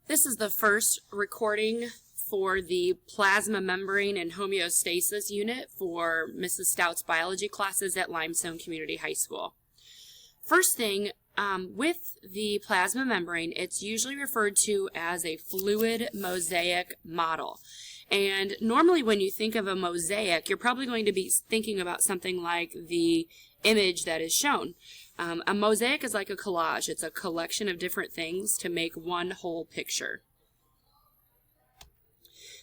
This is the first recording for the plasma membrane and homeostasis unit for Mrs. Stout's biology classes at Limestone Community High School. First thing, with the plasma membrane, it's usually referred to as a fluid mosaic model. And normally when you think of a mosaic, you're probably going to be thinking about something like the image that is shown. A mosaic is like a collage. It's a collection of different things to make one whole picture.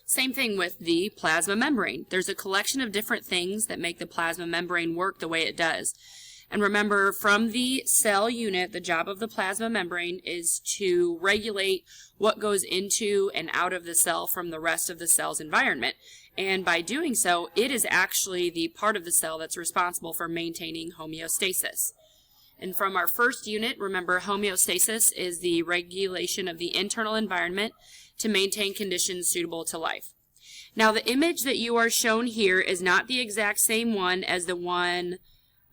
Same thing with the plasma membrane. There's a collection of different things that make the plasma membrane work the way it does. And remember, from the cell unit, the job of the plasma membrane is to regulate what goes into and out of the cell from the rest of the cell's environment. And by doing so, it is actually the part of the cell that's responsible for maintaining homeostasis. And from our first unit, remember, homeostasis is the regulation of the internal environment to maintain conditions suitable to life. Now, the image that you are shown here is not the exact same one as the one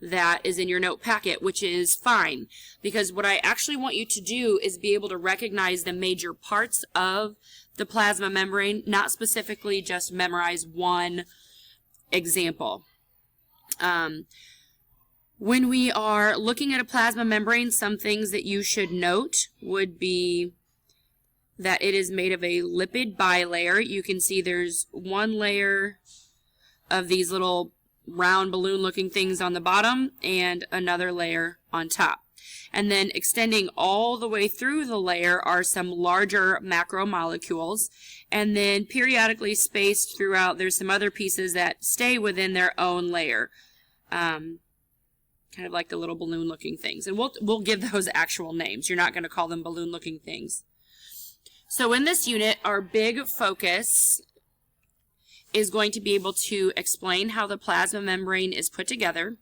that is in your note packet, which is fine, because what I actually want you to do is be able to recognize the major parts of the plasma membrane, not specifically just memorize one example. When we are looking at a plasma membrane, some things that you should note would be that it is made of a lipid bilayer. You can see there's one layer of these little round balloon-looking things on the bottom and another layer on top. And then extending all the way through the layer are some larger macromolecules. And then periodically spaced throughout, there's some other pieces that stay within their own layer. Kind of like the little balloon-looking things. And we'll give those actual names. You're not going to call them balloon-looking things. So in this unit, our big focus is going to be able to explain how the plasma membrane is put together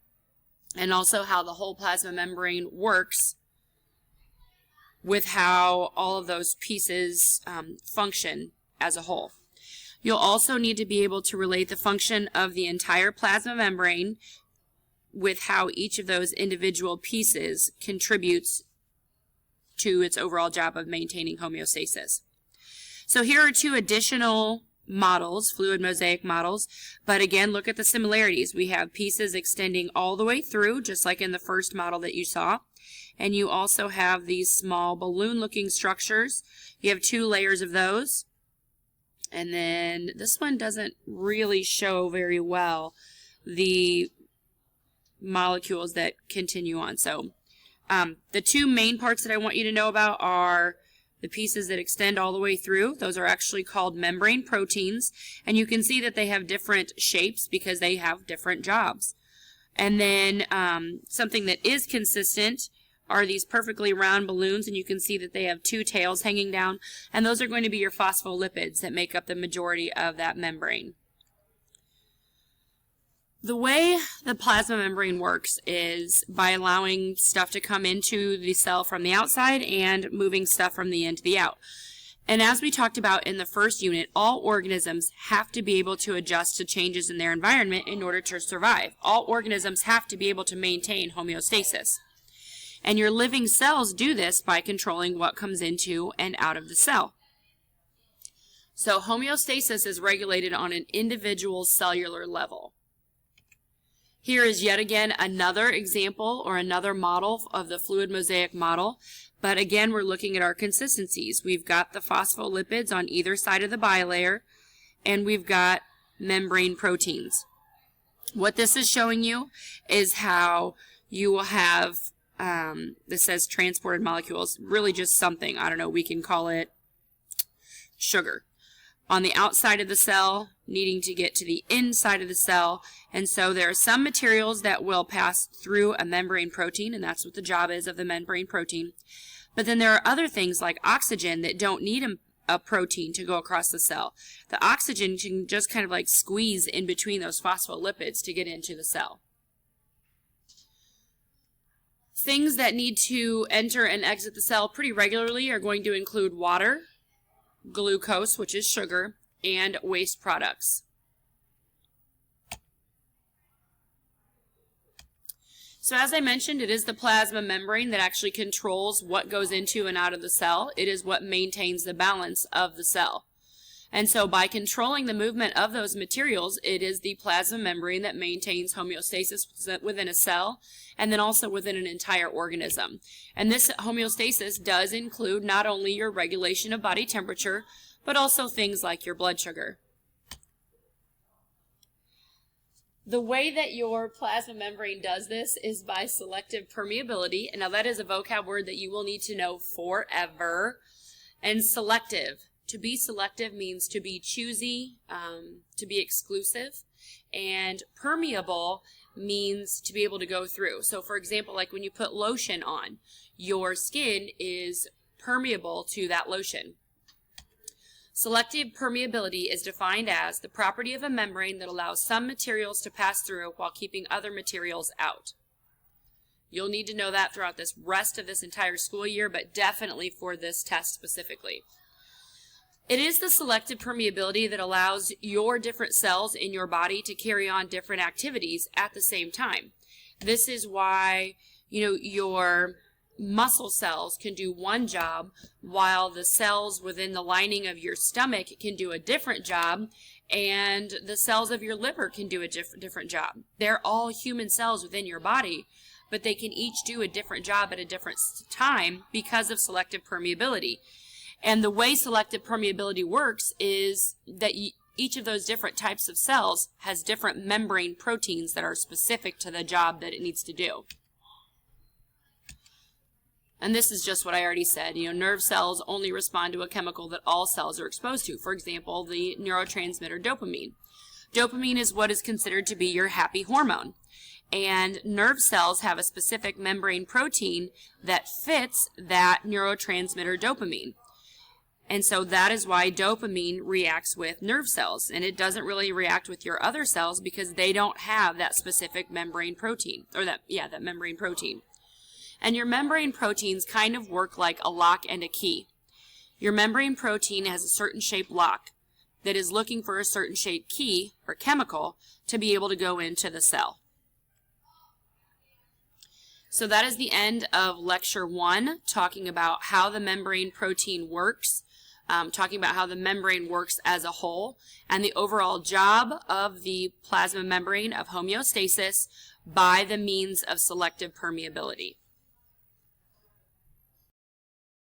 and also how the whole plasma membrane works with how all of those pieces function as a whole. You'll also need to be able to relate the function of the entire plasma membrane with how each of those individual pieces contributes to its overall job of maintaining homeostasis. So here are two additional models, fluid mosaic models, but again, look at the similarities. We have pieces extending all the way through, just like in the first model that you saw, and you also have these small balloon-looking structures. You have two layers of those, and then this one doesn't really show very well the molecules that continue on. So the two main parts that I want you to know about are the pieces that extend all the way through. Those are actually called membrane proteins, and you can see that they have different shapes because they have different jobs. And then something that is consistent are these perfectly round balloons, and you can see that they have two tails hanging down, and those are going to be your phospholipids that make up the majority of that membrane. The way the plasma membrane works is by allowing stuff to come into the cell from the outside and moving stuff from the in to the out. And as we talked about in the first unit, all organisms have to be able to adjust to changes in their environment in order to survive. All organisms have to be able to maintain homeostasis. And your living cells do this by controlling what comes into and out of the cell. So homeostasis is regulated on an individual cellular level. Here is yet again another example or another model of the fluid mosaic model, but again we're looking at our consistencies. We've got the phospholipids on either side of the bilayer, and we've got membrane proteins. What this is showing you is how you will have, this says transported molecules, really just something, I don't know, we can call it sugar, on the outside of the cell needing to get to the inside of the cell. And so there are some materials that will pass through a membrane protein, and that's what the job is of the membrane protein. But then there are other things like oxygen that don't need a protein to go across the cell. The oxygen can just kind of like squeeze in between those phospholipids to get into the cell. Things that need to enter and exit the cell pretty regularly are going to include water, glucose, which is sugar, and waste products. So as I mentioned, it is the plasma membrane that actually controls what goes into and out of the cell. It is what maintains the balance of the cell. And so by controlling the movement of those materials, it is the plasma membrane that maintains homeostasis within a cell and then also within an entire organism. And this homeostasis does include not only your regulation of body temperature, but also things like your blood sugar. The way that your plasma membrane does this is by selective permeability. And now that is a vocab word that you will need to know forever. And selective. To be selective means to be choosy, to be exclusive. And permeable means to be able to go through. So for example, like when you put lotion on, your skin is permeable to that lotion. Selective permeability is defined as the property of a membrane that allows some materials to pass through while keeping other materials out. You'll need to know that throughout this rest of this entire school year, but definitely for this test specifically. It is the selective permeability that allows your different cells in your body to carry on different activities at the same time. This is why, your muscle cells can do one job while the cells within the lining of your stomach can do a different job, and the cells of your liver can do a different job. They're all human cells within your body, but they can each do a different job at a different time because of selective permeability. And the way selective permeability works is that each of those different types of cells has different membrane proteins that are specific to the job that it needs to do. And this is just what I already said. Nerve cells only respond to a chemical that all cells are exposed to. For example, the neurotransmitter dopamine. Dopamine is what is considered to be your happy hormone. And nerve cells have a specific membrane protein that fits that neurotransmitter dopamine. And so that is why dopamine reacts with nerve cells, and it doesn't really react with your other cells because they don't have that specific membrane protein, or that membrane protein. And your membrane proteins kind of work like a lock and a key. Your membrane protein has a certain shaped lock that is looking for a certain shaped key or chemical to be able to go into the cell. So that is the end of lecture 1, talking about how the membrane protein works. Talking about how the membrane works as a whole and the overall job of the plasma membrane of homeostasis by the means of selective permeability.